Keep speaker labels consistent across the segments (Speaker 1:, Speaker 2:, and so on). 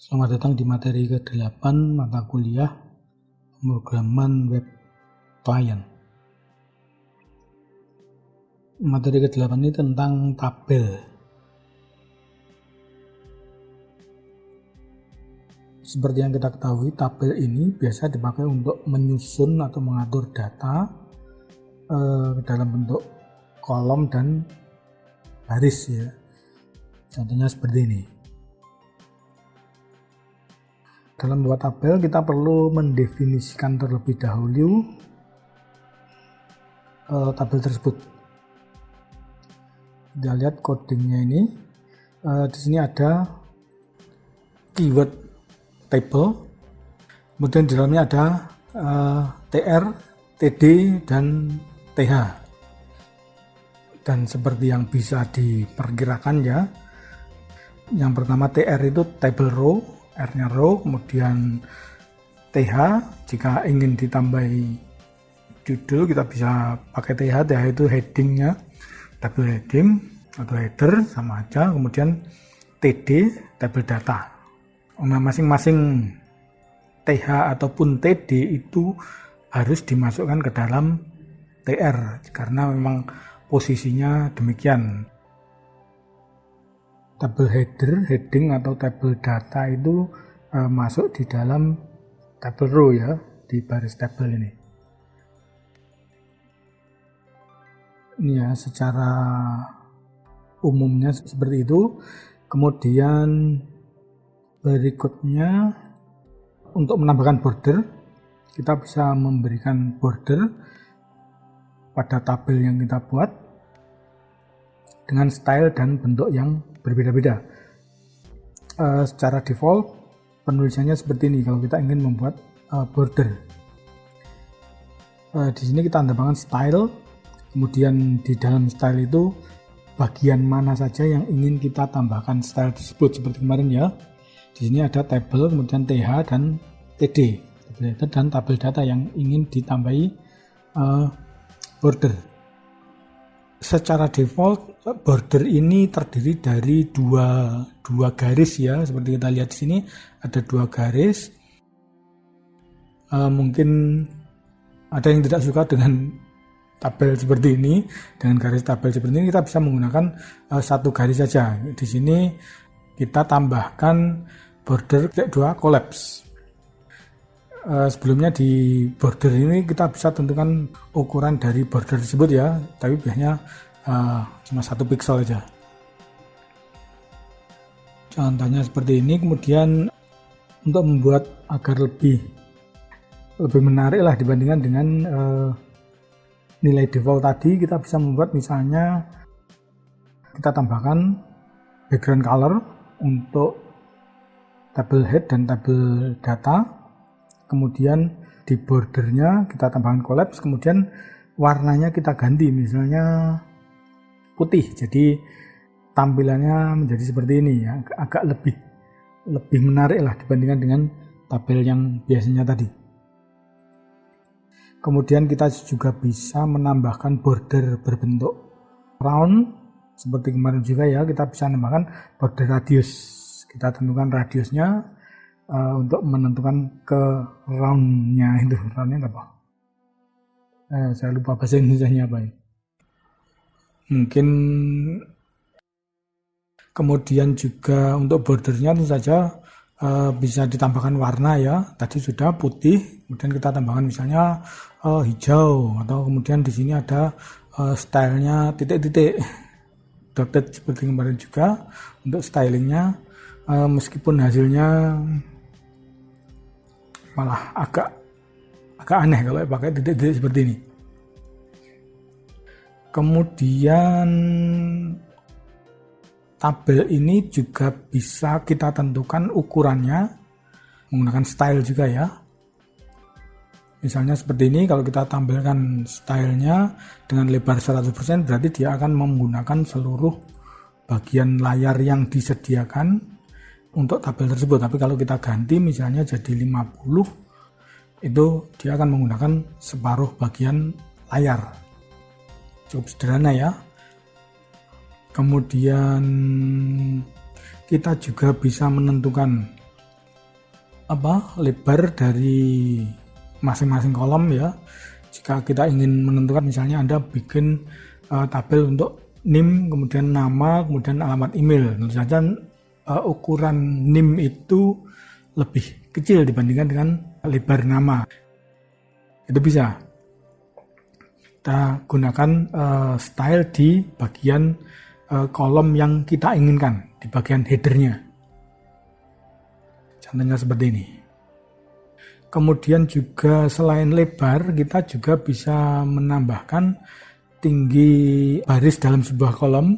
Speaker 1: Selamat datang di materi ke-8 mata kuliah pemrograman web client. Materi ke-8 ini tentang tabel. Seperti yang kita ketahui, tabel ini biasa dipakai untuk menyusun atau mengatur data dalam bentuk kolom dan baris ya. Contohnya seperti ini. Dalam membuat tabel kita perlu mendefinisikan terlebih dahulu tabel tersebut. Kita lihat codingnya ini. Di sini ada keyword table, kemudian di dalamnya ada tr, td, dan th. Dan seperti yang bisa diperkirakan ya, yang pertama tr itu table row, R-nya row, kemudian TH jika ingin ditambahi judul kita bisa pakai TH itu headingnya, table heading atau header sama aja, kemudian TD table data. Masing-masing TH ataupun TD itu harus dimasukkan ke dalam TR karena memang posisinya demikian. Tabel header, heading atau tabel data itu masuk di dalam tabel row ya, di baris tabel ini. Ini ya secara umumnya seperti itu. Kemudian berikutnya untuk menambahkan border, kita bisa memberikan border pada tabel yang kita buat dengan style dan bentuk yang berbeda-beda. Secara default penulisannya seperti ini kalau kita ingin membuat border. Di sini kita tambahkan style, kemudian di dalam style itu bagian mana saja yang ingin kita tambahkan style tersebut seperti kemarin ya. Di sini ada table, kemudian th dan td, tabel header dan tabel data yang ingin ditambahi border. Secara default border ini terdiri dari dua garis ya, seperti kita lihat di sini ada dua garis. Mungkin ada yang tidak suka dengan tabel seperti ini, dengan garis tabel seperti ini kita bisa menggunakan satu garis saja. Di sini kita tambahkan border 2 collapse. Sebelumnya di border ini kita bisa tentukan ukuran dari border tersebut ya, tapi biasanya cuma 1 pixel aja. Contohnya seperti ini. Kemudian untuk membuat agar lebih menarik lah dibandingkan dengan nilai default tadi, kita bisa membuat misalnya kita tambahkan background color untuk table head dan table data. Kemudian di bordernya kita tambahkan collapse, kemudian warnanya kita ganti misalnya putih, jadi tampilannya menjadi seperti ini ya, agak lebih menarik lah dibandingkan dengan tabel yang biasanya tadi. Kemudian kita juga bisa menambahkan border berbentuk round seperti kemarin juga ya, kita bisa menambahkan border radius. Kita tentukan radiusnya untuk menentukan ke roundnya itu. Roundnya apa? Saya lupa bahasa Indonesianya apa ini. Mungkin kemudian juga untuk bordernya tentu saja bisa ditambahkan warna ya. Tadi sudah putih, kemudian kita tambahkan misalnya hijau, atau kemudian di sini ada stylenya titik-titik dotted seperti kemarin juga untuk stylingnya. Meskipun hasilnya malah agak aneh kalau pakai titik-titik seperti ini. Kemudian tabel ini juga bisa kita tentukan ukurannya menggunakan style juga ya. Misalnya seperti ini, kalau kita tampilkan stylenya dengan lebar 100% berarti dia akan menggunakan seluruh bagian layar yang disediakan untuk tabel tersebut. Tapi kalau kita ganti misalnya jadi 50, itu dia akan menggunakan separuh bagian layar. Cukup sederhana ya. Kemudian kita juga bisa menentukan lebar dari masing-masing kolom ya. Jika kita ingin menentukan, misalnya Anda bikin tabel untuk NIM, kemudian nama, kemudian alamat email, tentu saja ukuran NIM itu lebih kecil dibandingkan dengan lebar nama. Itu bisa kita gunakan style di bagian kolom yang kita inginkan, di bagian headernya. Contohnya seperti ini. Kemudian juga selain lebar, kita juga bisa menambahkan tinggi baris dalam sebuah kolom.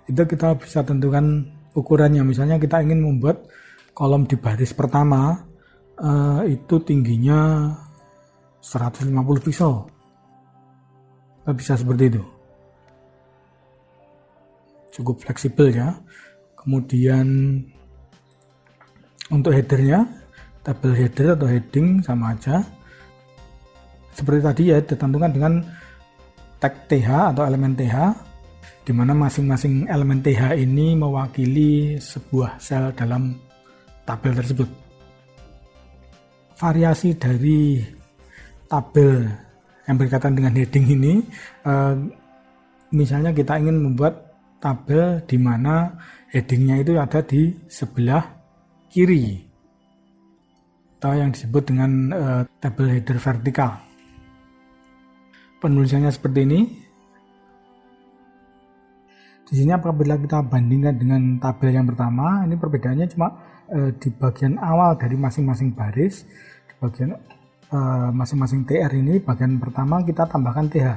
Speaker 1: Itu kita bisa tentukan ukurannya. Misalnya kita ingin membuat kolom di baris pertama itu tingginya 150 pixel. Kita bisa seperti itu. Cukup fleksibel ya. Kemudian untuk headernya, tabel header atau heading sama aja. Seperti tadi ya, ditentukan dengan tag TH atau elemen TH, di mana masing-masing elemen TH ini mewakili sebuah sel dalam tabel tersebut. Variasi dari tabel yang berkaitan dengan heading ini, misalnya kita ingin membuat tabel di mana headingnya itu ada di sebelah kiri, atau yang disebut dengan tabel header vertikal. Penulisannya seperti ini. Di sini apabila kita bandingkan dengan tabel yang pertama, ini perbedaannya cuma di bagian awal dari masing-masing baris, di bagian masing-masing TR ini, bagian pertama kita tambahkan TH.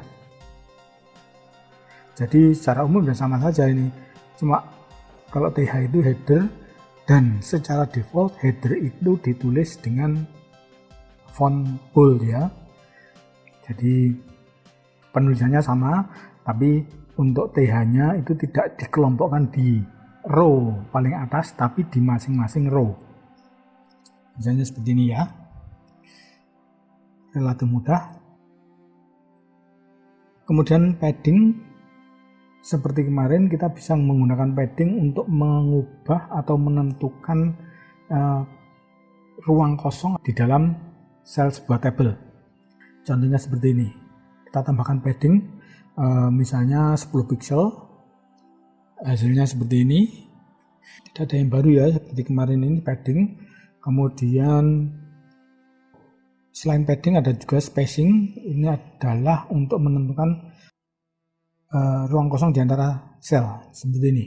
Speaker 1: Jadi secara umum sudah sama saja ini. Cuma kalau TH itu header, dan secara default header itu ditulis dengan font bold ya. Jadi penulisannya sama, tapi untuk TH-nya itu tidak dikelompokkan di row paling atas, tapi di masing-masing row. Misalnya seperti ini ya. Relatif mudah. Kemudian padding, seperti kemarin kita bisa menggunakan padding untuk mengubah atau menentukan ruang kosong di dalam sel sebuah tabel. Contohnya seperti ini. Kita tambahkan padding, misalnya 10 pixel. Hasilnya seperti ini. Tidak ada yang baru ya, seperti kemarin ini padding. Kemudian selain padding ada juga spacing. Ini adalah untuk menentukan ruang kosong di antara sel seperti ini.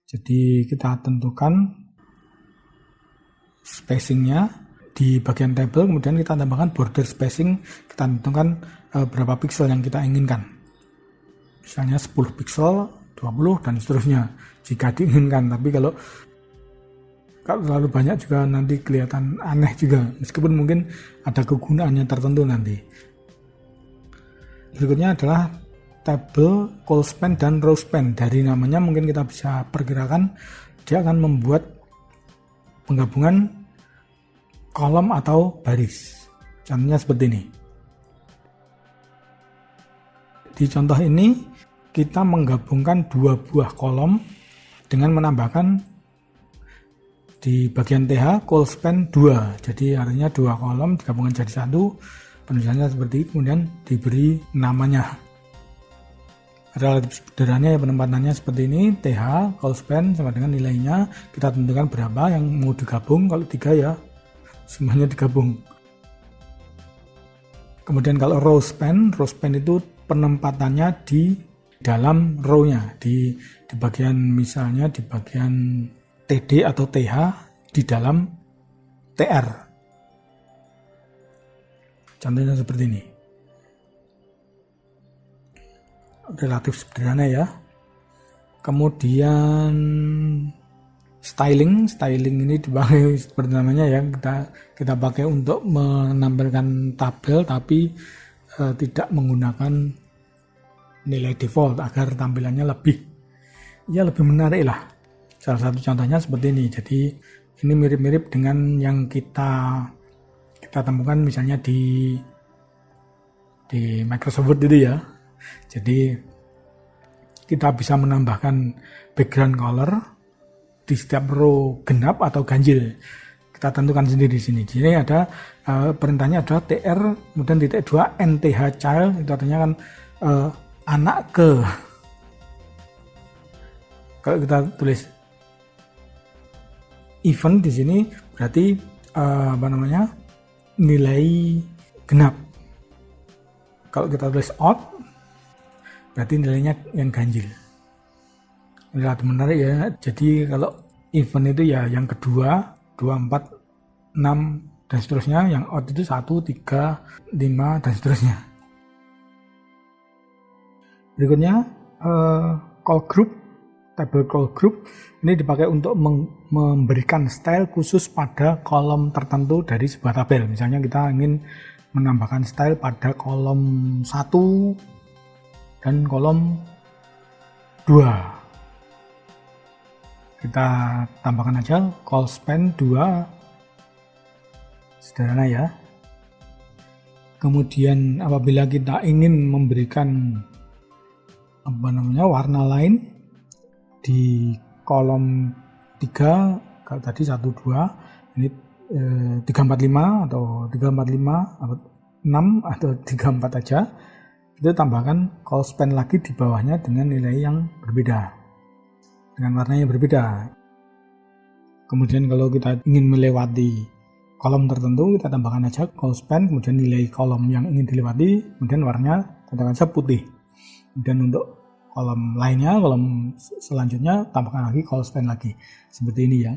Speaker 1: Jadi kita tentukan spacingnya di bagian tabel, kemudian kita tambahkan border spacing, kita tentukan berapa pixel yang kita inginkan. Misalnya 10 pixel, 20 dan seterusnya jika diinginkan. Tapi kalau terlalu banyak juga nanti kelihatan aneh juga, meskipun mungkin ada kegunaannya tertentu nanti. Berikutnya adalah tabel call span dan row span. Dari namanya mungkin kita bisa perkirakan dia akan membuat penggabungan kolom atau baris. Contohnya seperti ini. Di contoh ini kita menggabungkan dua buah kolom dengan menambahkan di bagian TH call span 2. Jadi artinya dua kolom digabungkan jadi satu. Penulisannya seperti itu, kemudian diberi namanya. Relatif sederhana ya penempatannya seperti ini. TH call span sama dengan nilainya, kita tentukan berapa yang mau digabung. Kalau 3 ya semuanya digabung. Kemudian kalau row span itu penempatannya di dalam row-nya, di bagian, misalnya di bagian TD atau TH di dalam TR. Contohnya seperti ini. Relatif sederhana ya. Kemudian styling ini dipakai seperti namanya ya, kita pakai untuk menampilkan tabel tapi tidak menggunakan nilai default agar tampilannya lebih menarik lah. Salah satu contohnya seperti ini. Jadi ini mirip-mirip dengan yang kita temukan misalnya di Microsoft Word itu ya. Jadi kita bisa menambahkan background color di setiap row genap atau ganjil. kita tentukan sendiri di sini. Jadi ada perintahnya adalah tr kemudian titik 2 nth child, itu artinya kan anak ke. Kalau kita tulis even di sini berarti nilai genap. Kalau kita tulis odd berarti nilainya yang ganjil. Ini relatif menarik ya. Jadi kalau even itu ya yang kedua, 2, 4, 6 dan seterusnya. Yang odd itu 1, 3, 5 dan seterusnya. Berikutnya call group. Table call group ini dipakai untuk memberikan style khusus pada kolom tertentu dari sebuah tabel. Misalnya kita ingin menambahkan style pada kolom 1 dan kolom 2. Kita tambahkan aja call span 2, sederhana ya. Kemudian apabila kita ingin memberikan warna lain di kolom 3, kalau tadi 1, 2, ini 345 atau 345 atau 6 atau 34 aja, itu tambahkan call span lagi di bawahnya dengan nilai yang berbeda, dengan warna yang berbeda. Kemudian kalau kita ingin melewati kolom tertentu, kita tambahkan aja call span, kemudian nilai kolom yang ingin dilewati, kemudian warnanya katakan saja putih. Kemudian untuk kolom lainnya, kolom selanjutnya tambahkan lagi call span lagi, seperti ini ya.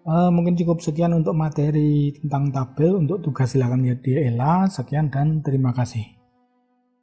Speaker 1: Mungkin cukup sekian untuk materi tentang tabel. Untuk tugas silakan lihat di ELA. Sekian dan terima kasih.